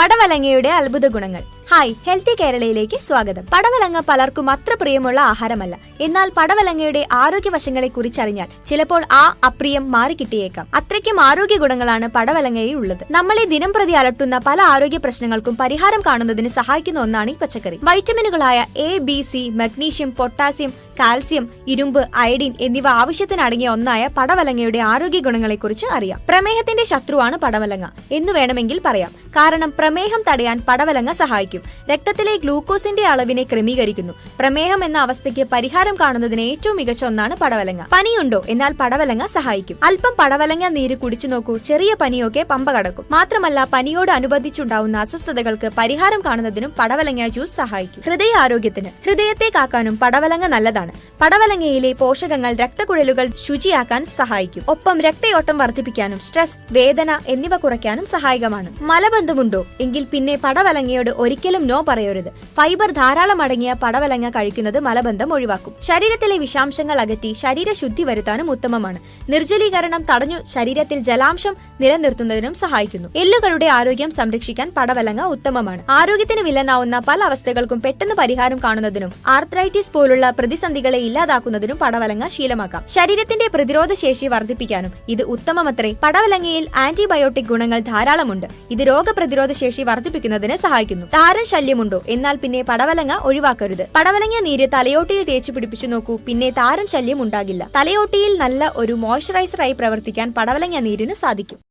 പടവലങ്ങയുടെ അത്ഭുത ഗുണങ്ങൾ. Hi, healthy കേരളയിലേക്ക് സ്വാഗതം. പടവലങ്ങ പലർക്കും അത്ര പ്രിയമുള്ള ആഹാരമല്ല. എന്നാൽ പടവലങ്ങയുടെ ആരോഗ്യവശങ്ങളെ കുറിച്ചറിഞ്ഞാൽ ചിലപ്പോൾ ആ അപ്രിയം മാറിക്കിട്ടിയേക്കാം. അത്രയ്ക്കും ആരോഗ്യ ഗുണങ്ങളാണ് പടവലങ്ങയിൽ ഉള്ളത്. നമ്മളെ ദിനം പ്രതി അലട്ടുന്ന പല ആരോഗ്യ പ്രശ്നങ്ങൾക്കും പരിഹാരം കാണുന്നതിന് സഹായിക്കുന്ന ഒന്നാണ് ഈ പച്ചക്കറി. വൈറ്റമിനുകളായ A, B, C, magnesium, potassium, calcium, ഇരുമ്പ്, അയഡിൻ എന്നിവ ആവശ്യത്തിന് അടങ്ങിയ ഒന്നായ പടവലങ്ങയുടെ ആരോഗ്യ ഗുണങ്ങളെക്കുറിച്ച് അറിയാം. പ്രമേഹത്തിന്റെ ശത്രുവാണ് പടവലങ്ങ എന്ന് വേണമെങ്കിൽ പറയാം. കാരണം പ്രമേഹം തടയാൻ പടവലങ്ങ സഹായിക്കും. രക്തത്തിലെ ഗ്ലൂക്കോസിന്റെ അളവിനെ ക്രമീകരിക്കുന്നു. പ്രമേഹം എന്ന അവസ്ഥയ്ക്ക് പരിഹാരം കാണുന്നതിന് ഏറ്റവും മികച്ച ഒന്നാണ് പടവലങ്ങ. പനിയുണ്ടോ? എന്നാൽ പടവലങ്ങ സഹായിക്കും. അല്പം പടവലങ്ങ നീര് കുടിച്ചു നോക്കൂ. ചെറിയ പനിയൊക്കെ പമ്പ കടക്കും. മാത്രമല്ല, പനിയോട് അനുബന്ധിച്ചുണ്ടാവുന്ന അസ്വസ്ഥതകൾക്ക് പരിഹാരം കാണുന്നതിനും പടവലങ്ങ ജ്യൂസ് സഹായിക്കും. ഹൃദയ ആരോഗ്യത്തിന് ഹൃദയത്തെ കാക്കാനും പടവലങ്ങ നല്ലതാണ്. പടവലങ്ങയിലെ പോഷകങ്ങൾ രക്തക്കുഴലുകൾ ശുചിയാക്കാൻ സഹായിക്കും. ഒപ്പം രക്തയോട്ടം വർദ്ധിപ്പിക്കാനും സ്ട്രെസ്, വേദന എന്നിവ കുറയ്ക്കാനും സഹായകമാണ്. മലബന്ധമുണ്ടോ? എങ്കിൽ പിന്നെ പടവലങ്ങയോട് ഒരിക്കലും നോ പറയരുത്. ഫൈബർ ധാരാളം അടങ്ങിയ പടവലങ്ങ കഴിക്കുന്നത് മലബന്ധം ഒഴിവാക്കും. ശരീരത്തിലെ വിഷാംശങ്ങൾ അകറ്റി ശരീരശുദ്ധി വരുത്താനും ഉത്തമമാണ്. നിർജ്ജലീകരണം തടഞ്ഞു ശരീരത്തിൽ ജലാംശം നിലനിർത്തുന്നതിനും സഹായിക്കുന്നു. എല്ലുകളുടെ ആരോഗ്യം സംരക്ഷിക്കാൻ പടവലങ്ങ ഉത്തമമാണ്. ആരോഗ്യത്തിന് വില്ലനാവുന്ന പല അവസ്ഥകൾക്കും പെട്ടെന്ന് പരിഹാരം കാണുന്നതിനും ആർത്രൈറ്റിസ് പോലുള്ള പ്രതിസന്ധികളെ ഇല്ലാതാക്കുന്നതിനും പടവലങ്ങ ശീലമാക്കാം. ശരീരത്തിന്റെ പ്രതിരോധ ശേഷി വർദ്ധിപ്പിക്കാനും ഇത് ഉത്തമമത്രേ. പടവലങ്ങയിൽ ആന്റിബയോട്ടിക് ഗുണങ്ങൾ ധാരാളമുണ്ട്. ഇത് രോഗപ്രതിരോധ ശേഷി വർദ്ധിപ്പിക്കുന്നതിന് സഹായിക്കുന്നു. താരൻ ശല്യമുണ്ടോ? എന്നാൽ പിന്നെ പടവലങ്ങ ഒഴിവാക്കരുത്. പടവലങ്ങ നീര് തലയോട്ടിയിൽ തേച്ച് പിടിപ്പിച്ചു നോക്കൂ. പിന്നെ താരൻ ശല്യം ഉണ്ടാകില്ല. തലയോട്ടിയിൽ നല്ല ഒരു മോയ്സ്ചറൈസറായി പ്രവർത്തിക്കാൻ പടവലങ്ങ നീരിന് സാധിക്കും.